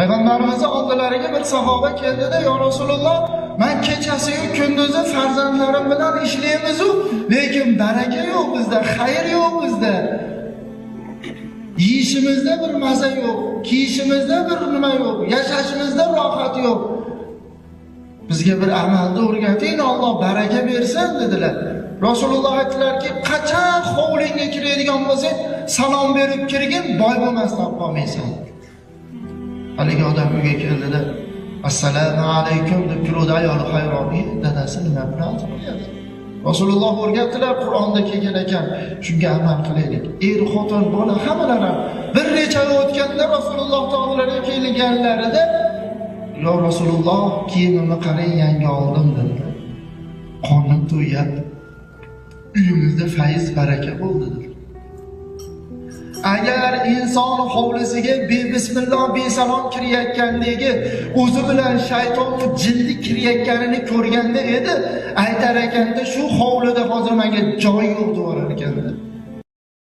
Payg'ambarimiz oldilariga bir sahoba keldida, "Ya Rasululloh, men kechasi-yu kunduzi farzandlarim bilan ishlaymiz-u, lekin baraka yo'q bizda, xayr yo'q bizda. Yeyishimizda bir maza yo'q, kiyishimizda bir nima yo'q, yashashimizda rohat yo'q. Bizga bir amalni o'rgating, Alloh baraka bersin" dedilar. Rasululloh aytdilarki, "Qachon hovlingga kiradigan bo'lsang, salom berib kirgin, boy bo'lmasdan qolmaysan." Haligi odam uyga keldida, "Assalomu alaykum" deb turuvdi ayoli hayronli, dadasi nima bilan qilyapti? Rasululloh o'rgatdilar, Qur'onda kelgan ekan, shunga amal qilaylik. Xotin, bola hammalari bir necha oy o'tganda Rasululloh taolariga kelganlarida, "Ya Rasululloh, kiyimimni qarang, yangi oldim" dedi. "Qornim to'yapti. Uyimizda fayz baraka bo'ldi" dedi. Agar inson hovlisiga bismillah besalom kirayotganligi, o'zi bilan shayton jinni kirayotganini ko'rganda edi, aytar ekanda, "Shu hovlida hozir menga joy yo'q" deb orar ekanda.